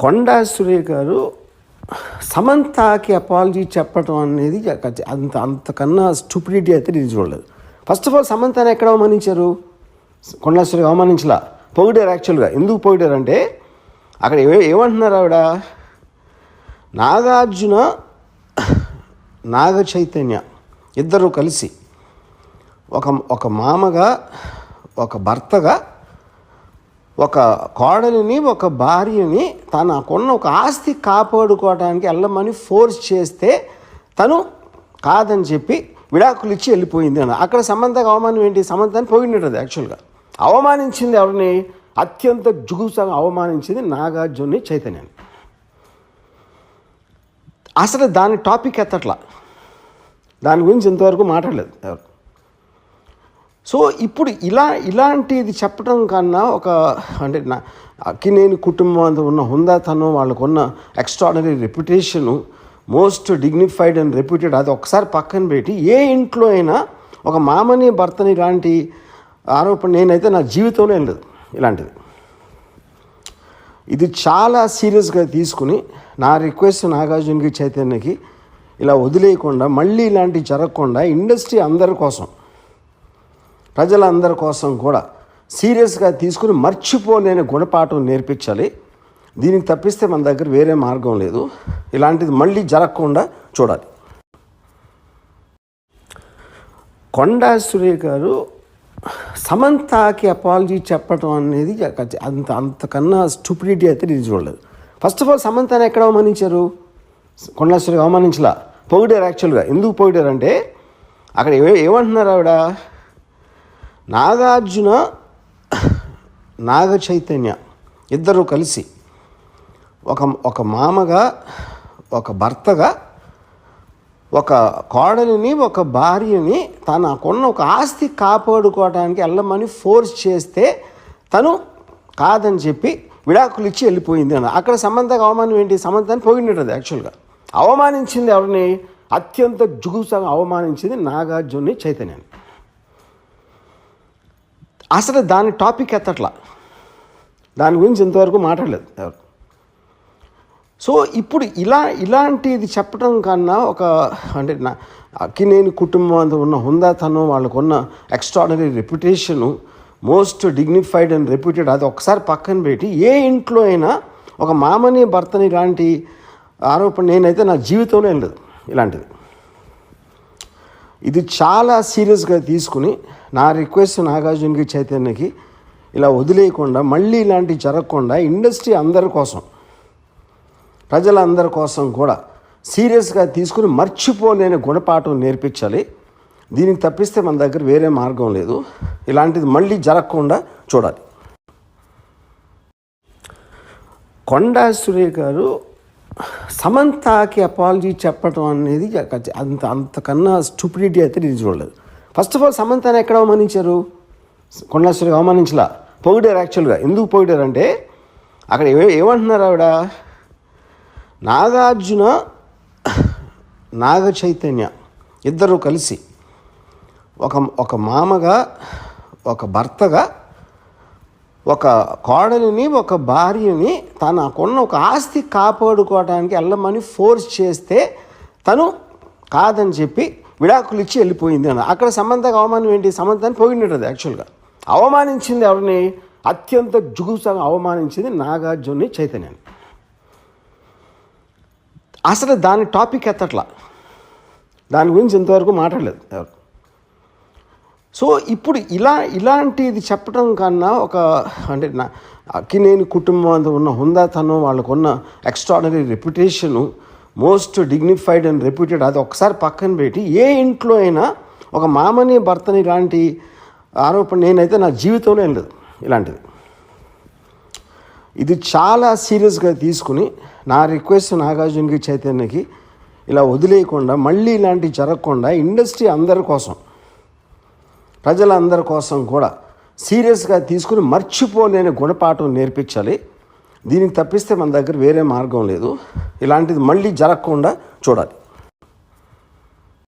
కొండా సురేఖ గారు సమంతకి అపాలజీ చెప్పడం అనేది అంతకన్నా స్టూపిడిటీ అయితే నేను చూడలేదు. ఫస్ట్ ఆఫ్ ఆల్ సమంతని ఎక్కడ అవమానించారు? కొండా సురేఖ అవమానించలా, పొగిడారు. యాక్చువల్గా ఎందుకు పొగిడారంటే అక్కడ ఏమంటున్నారు ఆవిడ, నాగార్జున నాగ చైతన్య ఇద్దరు కలిసి ఒక మామగా, ఒక భర్తగా, ఒక కోడలిని, ఒక భార్యని తనకున్న ఒక ఆస్తి కాపాడుకోవడానికి వెళ్ళమని ఫోర్స్ చేస్తే తను కాదని చెప్పి విడాకులు ఇచ్చి వెళ్ళిపోయింది అని. అక్కడ సమంతకు అవమానం ఏంటి? సమంతని పొగిడినది. యాక్చువల్గా అవమానించింది ఎవరిని? అత్యంత జుగుప్సగా అవమానించింది నాగార్జున చైతన్యాన్ని. అసలు దాని టాపిక్ ఎత్తట్లా, దాని గురించి ఇంతవరకు మాట్లాడలేదు ఎవరు. సో ఇప్పుడు ఇలాంటిది చెప్పడం కన్నా అంటే అక్కినేని కుటుంబం అంత ఉన్న హుందాతనం, వాళ్ళకున్న extraordinary reputation, most dignified and reputed, అది ఒకసారి పక్కన పెట్టి ఏ ఇంట్లో అయినా ఒక మామని భర్తని ఇలాంటి ఆరోపణ నేనైతే నా జీవితంలో ఏం లేదు ఇలాంటిది. ఇది చాలా సీరియస్గా తీసుకుని నా రిక్వెస్ట్ నాగార్జునకి, చైతన్యకి ఇలా వదిలేయకుండా, మళ్ళీ ఇలాంటివి జరగకుండా ఇండస్ట్రీ అందరి కోసం, ప్రజలందరి కోసం కూడా సీరియస్గా తీసుకుని మర్చిపోలేని గుణపాఠం నేర్పించాలి. దీనికి తప్పిస్తే మన దగ్గర వేరే మార్గం లేదు. ఇలాంటిది మళ్ళీ జరగకుండా చూడాలి. కొండా సురేఖ గారు సమంతకి అపాలజీ చెప్పడం అనేది అంతకన్నా స్టూపిడిటీ అయితే నేను చూడలేదు. ఫస్ట్ ఆఫ్ ఆల్ సమంతని ఎక్కడ అవమానించారు? కొండా సురేఖ అవమానించలా, పొగిడారు. యాక్చువల్గా ఎందుకు పొగిడారంటే అక్కడ ఏమంటున్నారు ఆవిడ, నాగార్జున నాగ చైతన్య ఇద్దరు కలిసి ఒక మామగా, ఒక భర్తగా, ఒక కోడలిని, ఒక భార్యని తనకున్న ఒక ఆస్తి కాపాడుకోవడానికి వెళ్ళమని ఫోర్స్ చేస్తే తను కాదని చెప్పి విడాకులు ఇచ్చి వెళ్ళిపోయింది అని. అక్కడ సమంతకు అవమానం ఏంటి? సమంతని పొగిడినది. యాక్చువల్గా అవమానించింది ఎవరిని? అత్యంత జుగుప్సగా అవమానించింది నాగార్జున చైతన్యాన్ని. అసలు దాని టాపిక్ ఎత్తట్లా, దాని గురించి ఇంతవరకు మాట్లాడలేదు ఎవరు. సో ఇప్పుడు ఇలాంటిది చెప్పడం కన్నా అంటే అక్కినేని కుటుంబం అంత ఉన్న హుందాతనం, వాళ్ళకున్న extraordinary reputation, most dignified and reputed, అది ఒకసారి పక్కన పెట్టి ఏ ఇంట్లో అయినా ఒక మామని భర్తని ఇలాంటి ఆరోపణ నేనైతే నా జీవితంలో ఏం లేదు ఇలాంటిది. ఇది చాలా సీరియస్గా తీసుకుని నా రిక్వెస్ట్ నాగార్జునకి, చైతన్యకి ఇలా వదిలేయకుండా, మళ్ళీ ఇలాంటివి జరగకుండా ఇండస్ట్రీ అందరి కోసం, ప్రజలందరి కోసం కూడా సీరియస్గా తీసుకుని మర్చిపోలేని గుణపాఠం నేర్పించాలి. దీనికి తప్పిస్తే మన దగ్గర వేరే మార్గం లేదు. ఇలాంటిది మళ్ళీ జరగకుండా చూడాలి. కొండా సురేఖ గారు సమంతకి అపాలజీ చెప్పడం అనేది అంతకన్నా స్టూపిడిటీ అయితే నేను చూడలేదు. ఫస్ట్ ఆఫ్ ఆల్ సమంతని ఎక్కడ అవమానించారు? కొండా సురేఖ అవమానించలా, పొగిడారు. యాక్చువల్గా ఎందుకు పొగిడారంటే అక్కడ ఏమంటున్నారు ఆవిడ, నాగార్జున నాగ చైతన్య ఇద్దరు కలిసి ఒక మామగా, ఒక భర్తగా, ఒక కోడలిని, ఒక భార్యని తనకున్న ఒక ఆస్తి కాపాడుకోవడానికి వెళ్ళమని ఫోర్స్ చేస్తే తను కాదని చెప్పి విడాకులు ఇచ్చి వెళ్ళిపోయింది అని. అక్కడ సమంతకు అవమానం ఏంటి? సమంతని పొగిడినది. యాక్చువల్గా అవమానించింది ఎవరిని? అత్యంత జుగుప్సగా అవమానించింది నాగార్జున చైతన్యాన్ని. అసలు దాని టాపిక్ ఎత్తట్లా, దాని గురించి ఇంతవరకు మాట్లాడలేదు ఎవరు. సో ఇప్పుడు ఇలాంటిది చెప్పడం కన్నా అంటే అక్కినేని కుటుంబం అంత ఉన్న హుందాతనం, వాళ్ళకున్న extraordinary reputation, most dignified and reputed, అది ఒకసారి పక్కన పెట్టి ఏ ఇంట్లో అయినా ఒక మామని భర్తని ఇలాంటి ఆరోపణ నేనైతే నా జీవితంలో ఏం లేదు ఇలాంటిది. ఇది చాలా సీరియస్గా తీసుకుని నా రిక్వెస్ట్ నాగార్జునకి, చైతన్యకి ఇలా వదిలేయకుండా, మళ్ళీ ఇలాంటివి జరగకుండా ఇండస్ట్రీ అందరి కోసం, ప్రజలందరి కోసం కూడా సీరియస్గా తీసుకుని మర్చిపోలేని గుణపాఠం నేర్పించాలి. దీనికి తప్పిస్తే మన దగ్గర వేరే మార్గం లేదు. ఇలాంటిది మళ్ళీ జరగకుండా చూడాలి.